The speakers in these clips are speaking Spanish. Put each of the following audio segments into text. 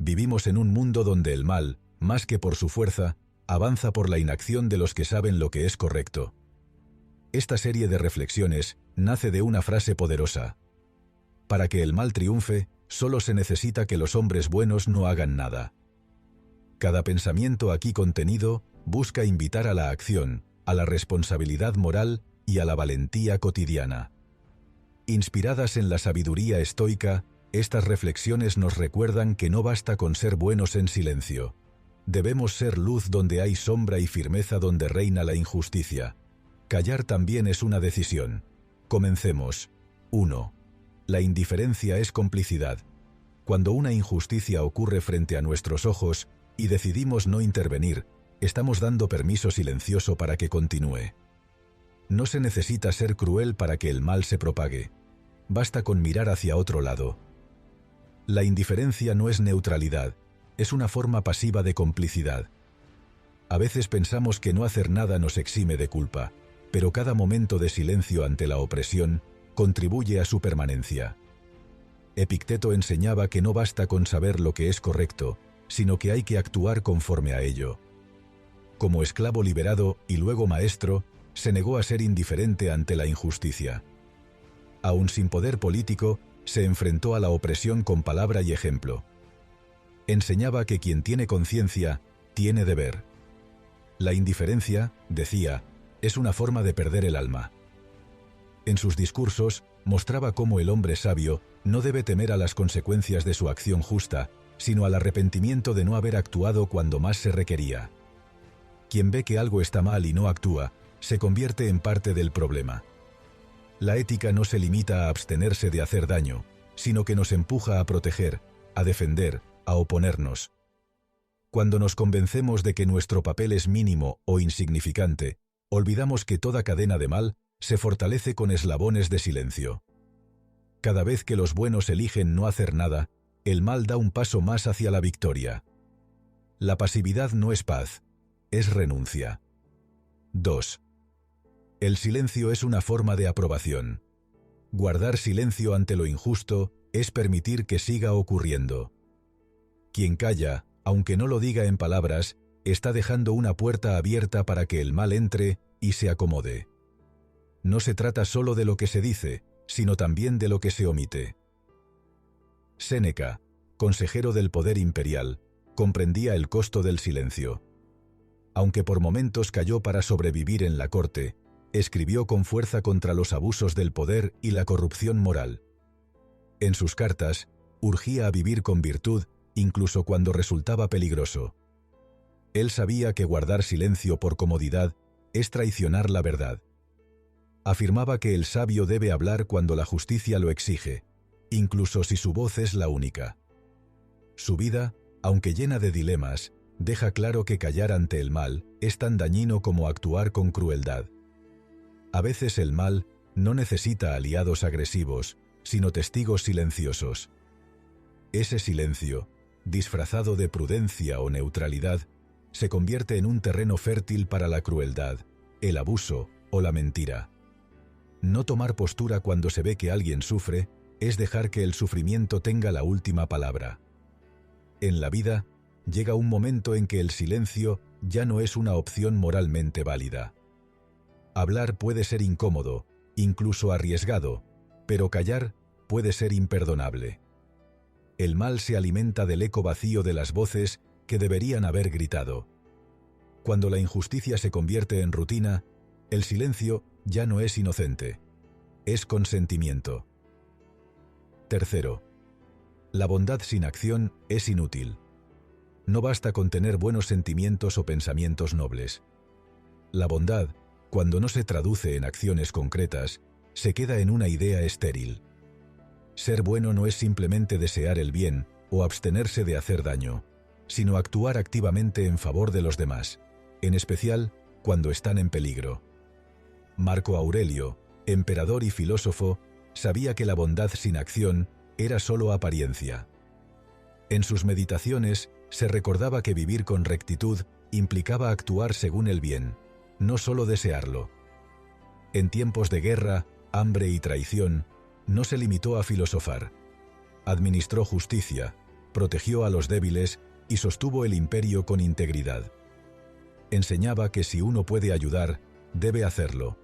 Vivimos en un mundo donde el mal, más que por su fuerza, avanza por la inacción de los que saben lo que es correcto. Esta serie de reflexiones nace de una frase poderosa. Para que el mal triunfe, solo se necesita que los hombres buenos no hagan nada. Cada pensamiento aquí contenido busca invitar a la acción, a la responsabilidad moral y a la valentía cotidiana. Inspiradas en la sabiduría estoica, estas reflexiones nos recuerdan que no basta con ser buenos en silencio. Debemos ser luz donde hay sombra y firmeza donde reina la injusticia. Callar también es una decisión. Comencemos. 1. La indiferencia es complicidad. Cuando una injusticia ocurre frente a nuestros ojos y decidimos no intervenir, estamos dando permiso silencioso para que continúe. No se necesita ser cruel para que el mal se propague. Basta con mirar hacia otro lado. La indiferencia no es neutralidad, es una forma pasiva de complicidad. A veces pensamos que no hacer nada nos exime de culpa, pero cada momento de silencio ante la opresión contribuye a su permanencia. Epicteto enseñaba que no basta con saber lo que es correcto, sino que hay que actuar conforme a ello. Como esclavo liberado y luego maestro, se negó a ser indiferente ante la injusticia. Aún sin poder político, se enfrentó a la opresión con palabra y ejemplo. Enseñaba que quien tiene conciencia, tiene deber. La indiferencia, decía, es una forma de perder el alma. En sus discursos, mostraba cómo el hombre sabio no debe temer a las consecuencias de su acción justa, sino al arrepentimiento de no haber actuado cuando más se requería. Quien ve que algo está mal y no actúa, se convierte en parte del problema. La ética no se limita a abstenerse de hacer daño, sino que nos empuja a proteger, a defender, a oponernos. Cuando nos convencemos de que nuestro papel es mínimo o insignificante, olvidamos que toda cadena de mal se fortalece con eslabones de silencio. Cada vez que los buenos eligen no hacer nada, el mal da un paso más hacia la victoria. La pasividad no es paz, es renuncia. 2. El silencio es una forma de aprobación. Guardar silencio ante lo injusto es permitir que siga ocurriendo. Quien calla, aunque no lo diga en palabras, está dejando una puerta abierta para que el mal entre y se acomode. No se trata solo de lo que se dice, sino también de lo que se omite. Séneca, consejero del poder imperial, comprendía el costo del silencio. Aunque por momentos calló para sobrevivir en la corte, escribió con fuerza contra los abusos del poder y la corrupción moral. En sus cartas, urgía a vivir con virtud, incluso cuando resultaba peligroso. Él sabía que guardar silencio por comodidad es traicionar la verdad. Afirmaba que el sabio debe hablar cuando la justicia lo exige, incluso si su voz es la única. Su vida, aunque llena de dilemas, deja claro que callar ante el mal es tan dañino como actuar con crueldad. A veces el mal no necesita aliados agresivos, sino testigos silenciosos. Ese silencio, disfrazado de prudencia o neutralidad, se convierte en un terreno fértil para la crueldad, el abuso o la mentira. No tomar postura cuando se ve que alguien sufre es dejar que el sufrimiento tenga la última palabra. En la vida, llega un momento en que el silencio ya no es una opción moralmente válida. Hablar puede ser incómodo, incluso arriesgado, pero callar puede ser imperdonable. El mal se alimenta del eco vacío de las voces que deberían haber gritado. Cuando la injusticia se convierte en rutina, el silencio ya no es inocente, es consentimiento. 3. La bondad sin acción es inútil. No basta con tener buenos sentimientos o pensamientos nobles. La bondad, cuando no se traduce en acciones concretas, se queda en una idea estéril. Ser bueno no es simplemente desear el bien o abstenerse de hacer daño, sino actuar activamente en favor de los demás, en especial cuando están en peligro. Marco Aurelio, emperador y filósofo, sabía que la bondad sin acción era solo apariencia. En sus meditaciones se recordaba que vivir con rectitud implicaba actuar según el bien, no solo desearlo. En tiempos de guerra, hambre y traición, no se limitó a filosofar. Administró justicia, protegió a los débiles y sostuvo el imperio con integridad. Enseñaba que si uno puede ayudar, debe hacerlo.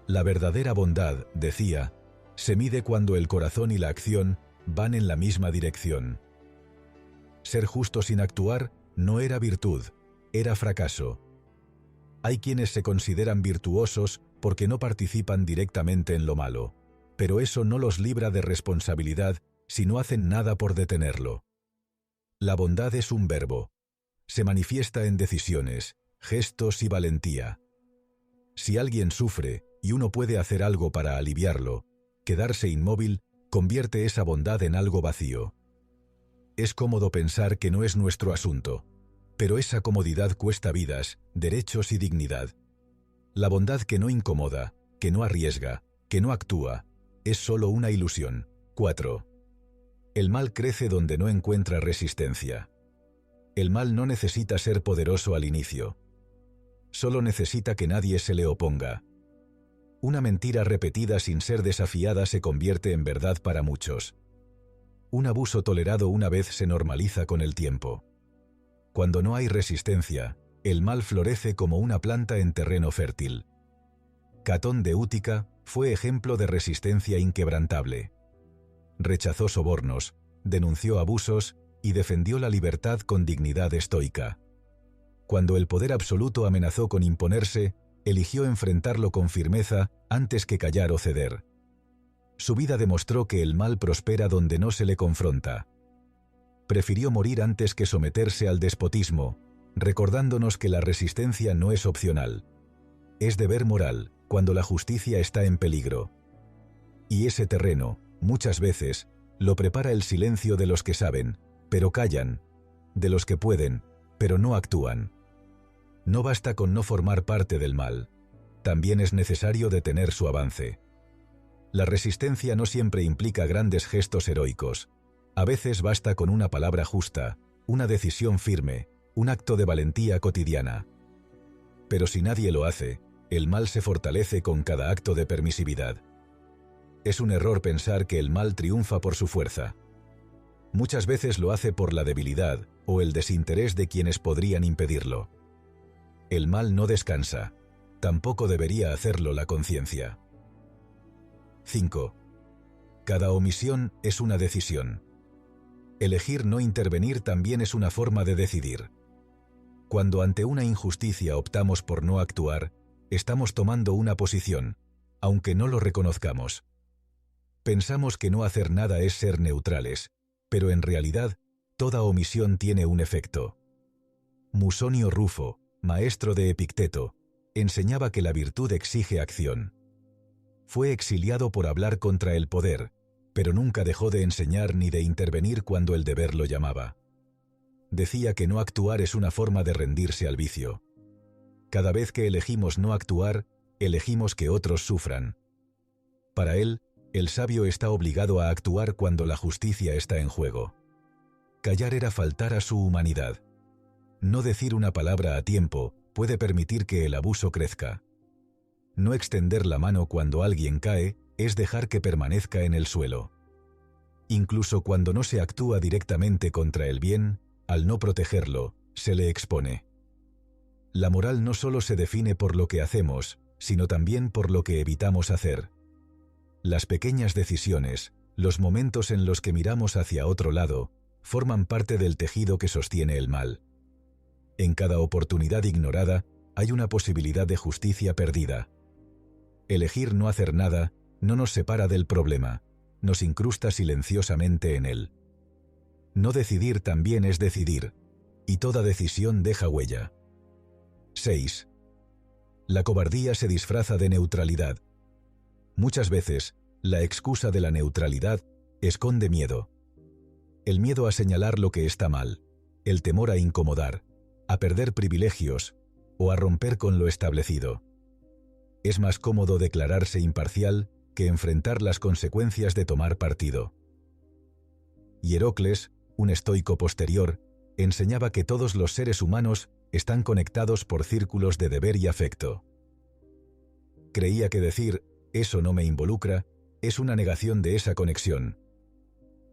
La verdadera bondad, decía, se mide cuando el corazón y la acción van en la misma dirección. Ser justo sin actuar no era virtud, era fracaso. Hay quienes se consideran virtuosos porque no participan directamente en lo malo, pero eso no los libra de responsabilidad si no hacen nada por detenerlo. La bondad es un verbo. Se manifiesta en decisiones, gestos y valentía. Si alguien sufre y uno puede hacer algo para aliviarlo, quedarse inmóvil convierte esa bondad en algo vacío. Es cómodo pensar que no es nuestro asunto, pero esa comodidad cuesta vidas, derechos y dignidad. La bondad que no incomoda, que no arriesga, que no actúa, es solo una ilusión. 4. El mal crece donde no encuentra resistencia. El mal no necesita ser poderoso al inicio. Solo necesita que nadie se le oponga. Una mentira repetida sin ser desafiada se convierte en verdad para muchos. Un abuso tolerado una vez se normaliza con el tiempo. Cuando no hay resistencia, el mal florece como una planta en terreno fértil. Catón de Útica fue ejemplo de resistencia inquebrantable. Rechazó sobornos, denunció abusos y defendió la libertad con dignidad estoica. Cuando el poder absoluto amenazó con imponerse, eligió enfrentarlo con firmeza antes que callar o ceder. Su vida demostró que el mal prospera donde no se le confronta. Prefirió morir antes que someterse al despotismo, recordándonos que la resistencia no es opcional. Es deber moral cuando la justicia está en peligro. Y ese terreno, muchas veces, lo prepara el silencio de los que saben, pero callan, de los que pueden, pero no actúan. No basta con no formar parte del mal, también es necesario detener su avance. La resistencia no siempre implica grandes gestos heroicos. A veces basta con una palabra justa, una decisión firme, un acto de valentía cotidiana. Pero si nadie lo hace, el mal se fortalece con cada acto de permisividad. Es un error pensar que el mal triunfa por su fuerza. Muchas veces lo hace por la debilidad o el desinterés de quienes podrían impedirlo. El mal no descansa, tampoco debería hacerlo la conciencia. 5. Cada omisión es una decisión. Elegir no intervenir también es una forma de decidir. Cuando ante una injusticia optamos por no actuar, estamos tomando una posición, aunque no lo reconozcamos. Pensamos que no hacer nada es ser neutrales, pero en realidad, toda omisión tiene un efecto. Musonio Rufo, maestro de Epicteto, enseñaba que la virtud exige acción. Fue exiliado por hablar contra el poder, pero nunca dejó de enseñar ni de intervenir cuando el deber lo llamaba. Decía que no actuar es una forma de rendirse al vicio. Cada vez que elegimos no actuar, elegimos que otros sufran. Para él, el sabio está obligado a actuar cuando la justicia está en juego. Callar era faltar a su humanidad. No decir una palabra a tiempo puede permitir que el abuso crezca. No extender la mano cuando alguien cae es dejar que permanezca en el suelo. Incluso cuando no se actúa directamente contra el bien, al no protegerlo, se le expone. La moral no solo se define por lo que hacemos, sino también por lo que evitamos hacer. Las pequeñas decisiones, los momentos en los que miramos hacia otro lado, forman parte del tejido que sostiene el mal. En cada oportunidad ignorada, hay una posibilidad de justicia perdida. Elegir no hacer nada no nos separa del problema, nos incrusta silenciosamente en él. No decidir también es decidir, y toda decisión deja huella. 6. La cobardía se disfraza de neutralidad. Muchas veces, la excusa de la neutralidad esconde miedo. El miedo a señalar lo que está mal, el temor a incomodar, a perder privilegios o a romper con lo establecido. Es más cómodo declararse imparcial que enfrentar las consecuencias de tomar partido. Hierocles, un estoico posterior, enseñaba que todos los seres humanos están conectados por círculos de deber y afecto. Creía que decir «eso no me involucra» es una negación de esa conexión.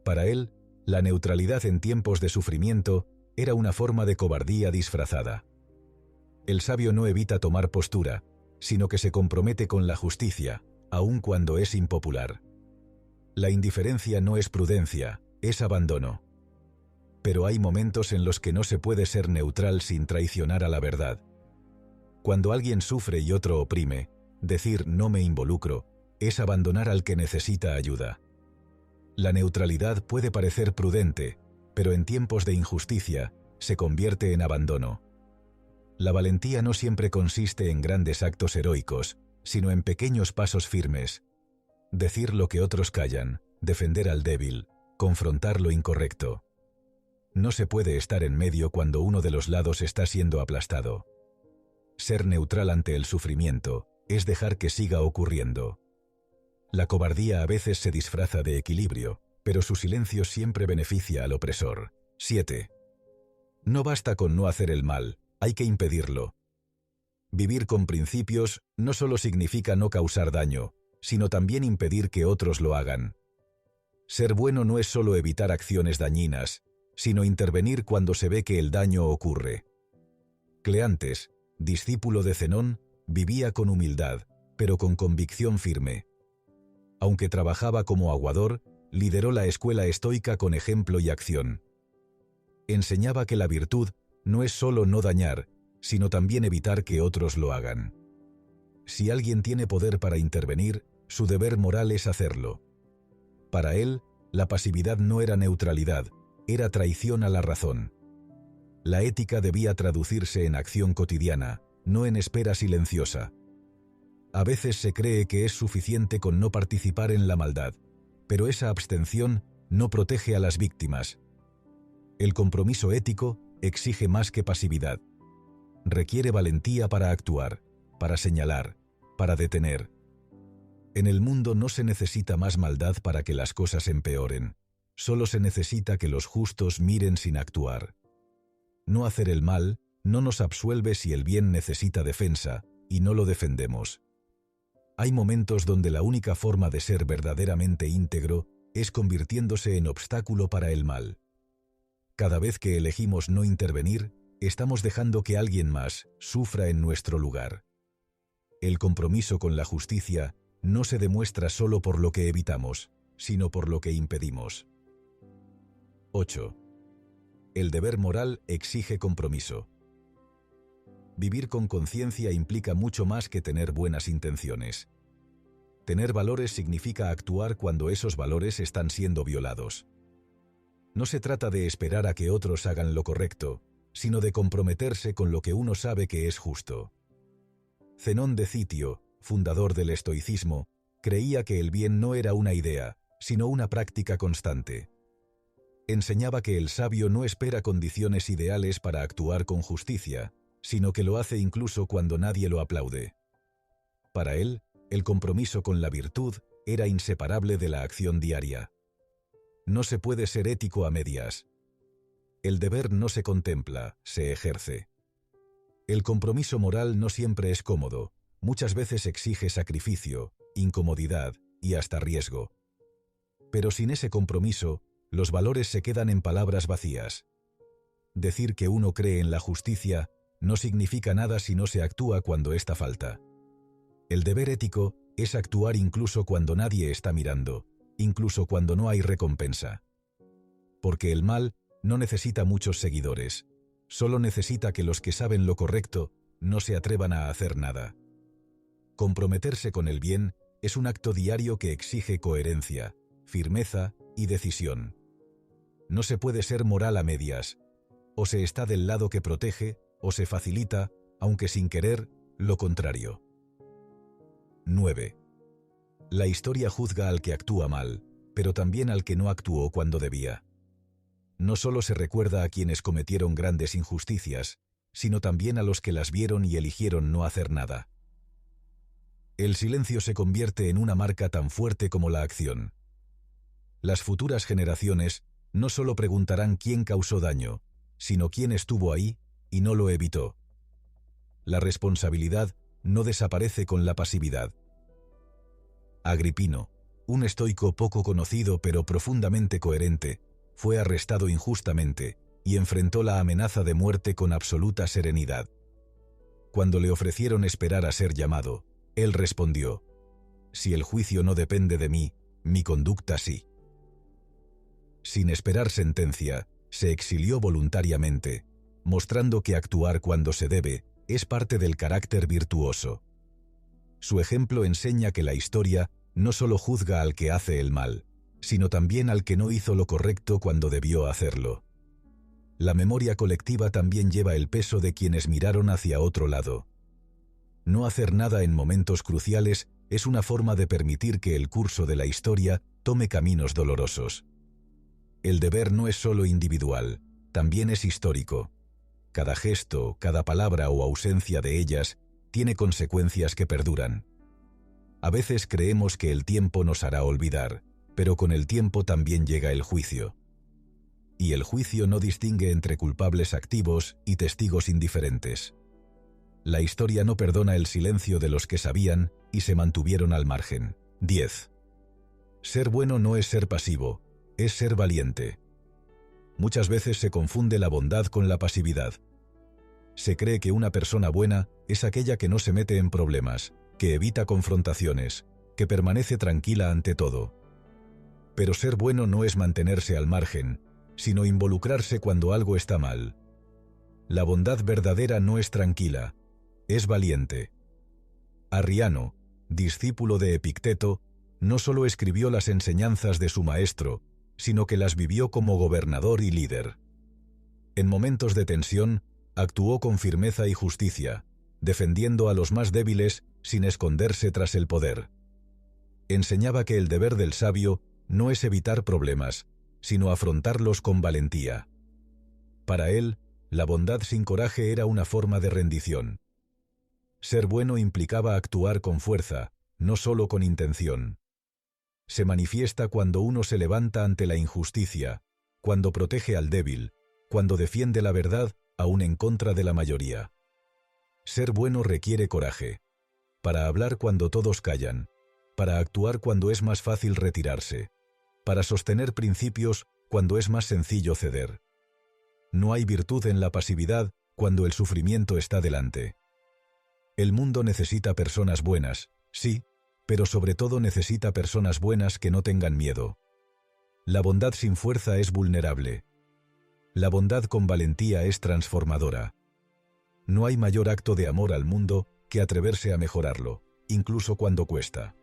Para él, La neutralidad en tiempos de sufrimiento era una forma de cobardía disfrazada. El sabio no evita tomar postura, sino que se compromete con la justicia, aun cuando es impopular. La indiferencia no es prudencia, es abandono. Pero hay momentos en los que no se puede ser neutral sin traicionar a la verdad. Cuando alguien sufre y otro oprime, decir no me involucro es abandonar al que necesita ayuda. La neutralidad puede parecer prudente, pero en tiempos de injusticia se convierte en abandono. La valentía no siempre consiste en grandes actos heroicos, sino en pequeños pasos firmes. Decir lo que otros callan, defender al débil, confrontar lo incorrecto. No se puede estar en medio cuando uno de los lados está siendo aplastado. Ser neutral ante el sufrimiento es dejar que siga ocurriendo. La cobardía a veces se disfraza de equilibrio, pero su silencio siempre beneficia al opresor. 7. No basta con no hacer el mal, hay que impedirlo. Vivir con principios no solo significa no causar daño, sino también impedir que otros lo hagan. Ser bueno no es solo evitar acciones dañinas, sino intervenir cuando se ve que el daño ocurre. Cleantes, discípulo de Zenón, vivía con humildad, pero con convicción firme. Aunque trabajaba como aguador, lideró la escuela estoica con ejemplo y acción. Enseñaba que la virtud no es solo no dañar, sino también evitar que otros lo hagan. Si alguien tiene poder para intervenir, su deber moral es hacerlo. Para él, la pasividad no era neutralidad, era traición a la razón. La ética debía traducirse en acción cotidiana, no en espera silenciosa. A veces se cree que es suficiente con no participar en la maldad, pero esa abstención no protege a las víctimas. El compromiso ético exige más que pasividad. Requiere valentía para actuar, para señalar, para detener. En el mundo no se necesita más maldad para que las cosas empeoren, solo se necesita que los justos miren sin actuar. No hacer el mal no nos absuelve si el bien necesita defensa, y no lo defendemos. Hay momentos donde la única forma de ser verdaderamente íntegro es convirtiéndose en obstáculo para el mal. Cada vez que elegimos no intervenir, estamos dejando que alguien más sufra en nuestro lugar. El compromiso con la justicia no se demuestra solo por lo que evitamos, sino por lo que impedimos. 8. El deber moral exige compromiso. Vivir con conciencia implica mucho más que tener buenas intenciones. Tener valores significa actuar cuando esos valores están siendo violados. No se trata de esperar a que otros hagan lo correcto, sino de comprometerse con lo que uno sabe que es justo. Zenón de Citio, fundador del estoicismo, creía que el bien no era una idea, sino una práctica constante. Enseñaba que el sabio no espera condiciones ideales para actuar con justicia, sino que lo hace incluso cuando nadie lo aplaude. Para él, el compromiso con la virtud era inseparable de la acción diaria. No se puede ser ético a medias. El deber no se contempla, se ejerce. El compromiso moral no siempre es cómodo, muchas veces exige sacrificio, incomodidad y hasta riesgo. Pero sin ese compromiso, los valores se quedan en palabras vacías. Decir que uno cree en la justicia no significa nada si no se actúa cuando esta falta. El deber ético es actuar incluso cuando nadie está mirando, incluso cuando no hay recompensa. Porque el mal no necesita muchos seguidores, solo necesita que los que saben lo correcto no se atrevan a hacer nada. Comprometerse con el bien es un acto diario que exige coherencia, firmeza y decisión. No se puede ser moral a medias. O se está del lado que protege, o se facilita, aunque sin querer, lo contrario. 9. La historia juzga al que actúa mal, pero también al que no actuó cuando debía. No solo se recuerda a quienes cometieron grandes injusticias, sino también a los que las vieron y eligieron no hacer nada. El silencio se convierte en una marca tan fuerte como la acción. Las futuras generaciones no solo preguntarán quién causó daño, sino quién estuvo ahí y no lo evitó. La responsabilidad no desaparece con la pasividad. Agripino, un estoico poco conocido pero profundamente coherente, fue arrestado injustamente y enfrentó la amenaza de muerte con absoluta serenidad. Cuando le ofrecieron esperar a ser llamado, él respondió: «Si el juicio no depende de mí, mi conducta sí». Sin esperar sentencia, se exilió voluntariamente, mostrando que actuar cuando se debe es parte del carácter virtuoso. Su ejemplo enseña que la historia no solo juzga al que hace el mal, sino también al que no hizo lo correcto cuando debió hacerlo. La memoria colectiva también lleva el peso de quienes miraron hacia otro lado. No hacer nada en momentos cruciales es una forma de permitir que el curso de la historia tome caminos dolorosos. El deber no es solo individual, también es histórico. Cada gesto, cada palabra o ausencia de ellas tiene consecuencias que perduran. A veces creemos que el tiempo nos hará olvidar, pero con el tiempo también llega el juicio. Y el juicio no distingue entre culpables activos y testigos indiferentes. La historia no perdona el silencio de los que sabían y se mantuvieron al margen. 10. Ser bueno no es ser pasivo, es ser valiente. Muchas veces se confunde la bondad con la pasividad. Se cree que una persona buena es aquella que no se mete en problemas, que evita confrontaciones, que permanece tranquila ante todo. Pero ser bueno no es mantenerse al margen, sino involucrarse cuando algo está mal. La bondad verdadera no es tranquila, es valiente. Arriano, discípulo de Epicteto, no solo escribió las enseñanzas de su maestro, sino que las vivió como gobernador y líder. En momentos de tensión, actuó con firmeza y justicia, defendiendo a los más débiles sin esconderse tras el poder. Enseñaba que el deber del sabio no es evitar problemas, sino afrontarlos con valentía. Para él, la bondad sin coraje era una forma de rendición. Ser bueno implicaba actuar con fuerza, no solo con intención. Se manifiesta cuando uno se levanta ante la injusticia, cuando protege al débil, cuando defiende la verdad aún en contra de la mayoría. Ser bueno requiere coraje, para hablar cuando todos callan, para actuar cuando es más fácil retirarse, para sostener principios cuando es más sencillo ceder. No hay virtud en la pasividad cuando el sufrimiento está delante. El mundo necesita personas buenas, sí, pero sobre todo necesita personas buenas que no tengan miedo. La bondad sin fuerza es vulnerable. La bondad con valentía es transformadora. No hay mayor acto de amor al mundo que atreverse a mejorarlo, incluso cuando cuesta.